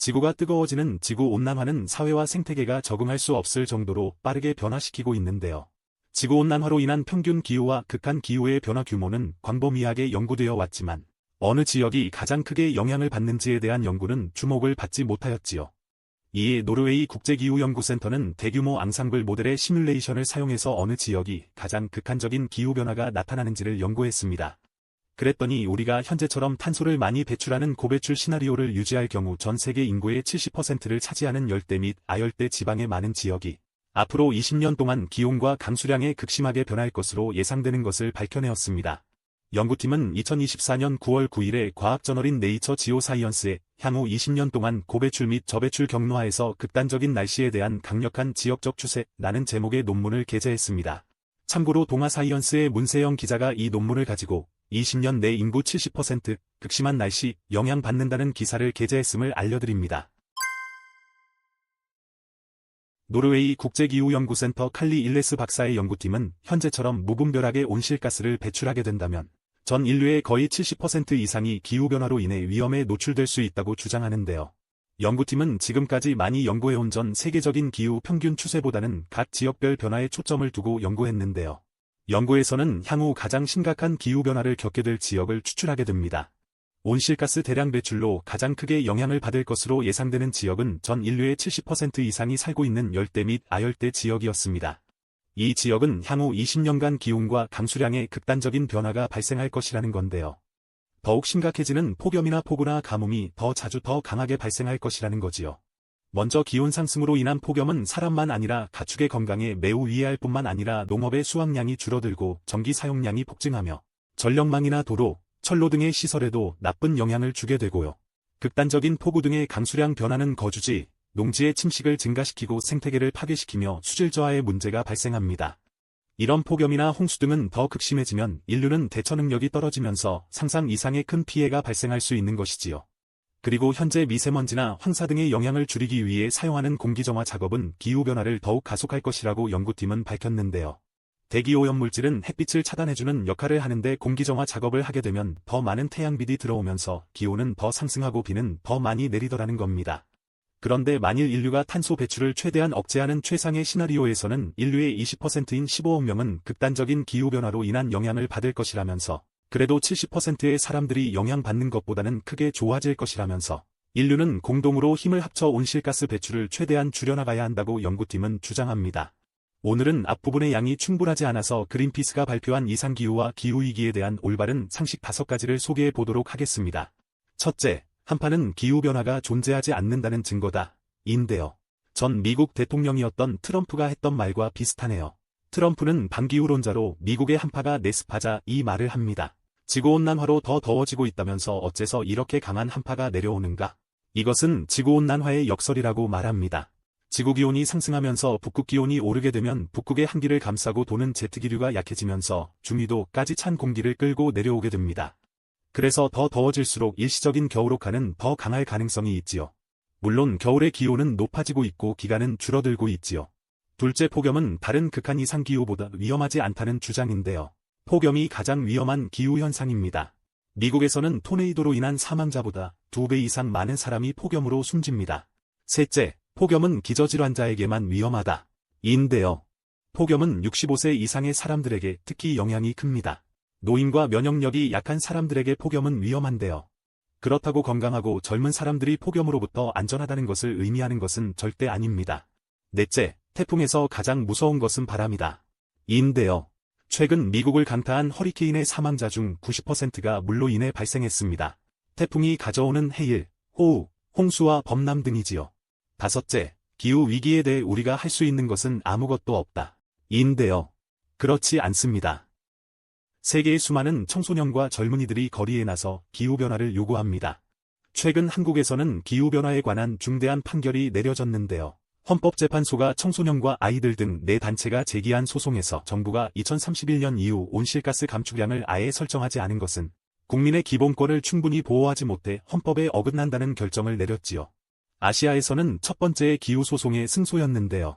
지구가 뜨거워지는 지구온난화는 사회와 생태계가 적응할 수 없을 정도로 빠르게 변화시키고 있는데요. 지구온난화로 인한 평균 기후와 극한 기후의 변화 규모는 광범위하게 연구되어 왔지만 어느 지역이 가장 크게 영향을 받는지에 대한 연구는 주목을 받지 못하였지요. 이에 노르웨이 국제기후연구센터는 대규모 앙상블 모델의 시뮬레이션을 사용해서 어느 지역이 가장 극한적인 기후변화가 나타나는지를 연구했습니다. 그랬더니 우리가 현재처럼 탄소를 많이 배출하는 고배출 시나리오를 유지할 경우 전 세계 인구의 70%를 차지하는 열대 및 아열대 지방의 많은 지역이 앞으로 20년 동안 기온과 강수량에 극심하게 변할 것으로 예상되는 것을 밝혀내었습니다. 연구팀은 2024년 9월 9일에 과학저널인 네이처 지오사이언스에 향후 20년 동안 고배출 및 저배출 경로하에서 극단적인 날씨에 대한 강력한 지역적 추세라는 제목의 논문을 게재했습니다. 참고로 동아사이언스의 문세영 기자가 이 논문을 가지고 20년 내 인구 70% 극심한 날씨 영향받는다는 기사를 게재했음을 알려드립니다. 노르웨이 국제기후연구센터 칼리 일레스 박사의 연구팀은 현재처럼 무분별하게 온실가스를 배출하게 된다면 전 인류의 거의 70% 이상이 기후변화로 인해 위험에 노출될 수 있다고 주장하는데요. 연구팀은 지금까지 많이 연구해온 전 세계적인 기후 평균 추세보다는 각 지역별 변화에 초점을 두고 연구했는데요. 연구에서는 향후 가장 심각한 기후변화를 겪게 될 지역을 추출하게 됩니다. 온실가스 대량 배출로 가장 크게 영향을 받을 것으로 예상되는 지역은 전 인류의 70% 이상이 살고 있는 열대 및 아열대 지역이었습니다. 이 지역은 향후 20년간 기온과 강수량의 극단적인 변화가 발생할 것이라는 건데요. 더욱 심각해지는 폭염이나 폭우나 가뭄이 더 자주 더 강하게 발생할 것이라는 거지요. 먼저 기온 상승으로 인한 폭염은 사람만 아니라 가축의 건강에 매우 위해할 뿐만 아니라 농업의 수확량이 줄어들고 전기 사용량이 폭증하며 전력망이나 도로, 철로 등의 시설에도 나쁜 영향을 주게 되고요. 극단적인 폭우 등의 강수량 변화는 거주지, 농지의 침식을 증가시키고 생태계를 파괴시키며 수질 저하의 문제가 발생합니다. 이런 폭염이나 홍수 등은 더 극심해지면 인류는 대처 능력이 떨어지면서 상상 이상의 큰 피해가 발생할 수 있는 것이지요. 그리고 현재 미세먼지나 황사 등의 영향을 줄이기 위해 사용하는 공기정화 작업은 기후변화를 더욱 가속할 것이라고 연구팀은 밝혔는데요. 대기오염물질은 햇빛을 차단해주는 역할을 하는데 공기정화 작업을 하게 되면 더 많은 태양빛이 들어오면서 기온은 더 상승하고 비는 더 많이 내리더라는 겁니다. 그런데 만일 인류가 탄소 배출을 최대한 억제하는 최상의 시나리오에서는 인류의 20%인 15억 명은 극단적인 기후변화로 인한 영향을 받을 것이라면서 그래도 70%의 사람들이 영향받는 것보다는 크게 좋아질 것이라면서 인류는 공동으로 힘을 합쳐 온실가스 배출을 최대한 줄여나가야 한다고 연구팀은 주장합니다. 오늘은 앞부분의 양이 충분하지 않아서 그린피스가 발표한 이상기후와 기후위기에 대한 올바른 상식 5가지를 소개해 보도록 하겠습니다. 첫째, 한파는 기후변화가 존재하지 않는다는 증거다. 인데요. 전 미국 대통령이었던 트럼프가 했던 말과 비슷하네요. 트럼프는 반기후론자로 미국의 한파가 내습하자 이 말을 합니다. 지구온난화로 더 더워지고 있다면서 어째서 이렇게 강한 한파가 내려오는가? 이것은 지구온난화의 역설이라고 말합니다. 지구기온이 상승하면서 북극기온이 오르게 되면 북극의 한기를 감싸고 도는 제트기류가 약해지면서 중위도까지 찬 공기를 끌고 내려오게 됩니다. 그래서 더 더워질수록 일시적인 겨울호가는 더 강할 가능성이 있지요. 물론 겨울의 기온은 높아지고 있고 기간은 줄어들고 있지요. 둘째, 폭염은 다른 극한 이상기후보다 위험하지 않다는 주장인데요. 폭염이 가장 위험한 기후현상입니다. 미국에서는 토네이도로 인한 사망자보다 2배 이상 많은 사람이 폭염으로 숨집니다. 셋째, 폭염은 기저질환자에게만 위험하다. 인데요. 폭염은 65세 이상의 사람들에게 특히 영향이 큽니다. 노인과 면역력이 약한 사람들에게 폭염은 위험한데요. 그렇다고 건강하고 젊은 사람들이 폭염으로부터 안전하다는 것을 의미하는 것은 절대 아닙니다. 넷째, 태풍에서 가장 무서운 것은 바람이다. 인데요. 최근 미국을 강타한 허리케인의 사망자 중 90%가 물로 인해 발생했습니다. 태풍이 가져오는 해일, 호우, 홍수와 범람 등이지요. 다섯째, 기후위기에 대해 우리가 할 수 있는 것은 아무것도 없다. 인데요. 그렇지 않습니다. 세계의 수많은 청소년과 젊은이들이 거리에 나서 기후변화를 요구합니다. 최근 한국에서는 기후변화에 관한 중대한 판결이 내려졌는데요. 헌법재판소가 청소년과 아이들 등 4단체가 제기한 소송에서 정부가 2031년 이후 온실가스 감축량을 아예 설정하지 않은 것은 국민의 기본권을 충분히 보호하지 못해 헌법에 어긋난다는 결정을 내렸지요. 아시아에서는 첫 번째의 기후소송의 승소였는데요.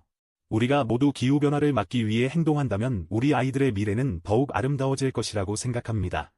우리가 모두 기후변화를 막기 위해 행동한다면 우리 아이들의 미래는 더욱 아름다워질 것이라고 생각합니다.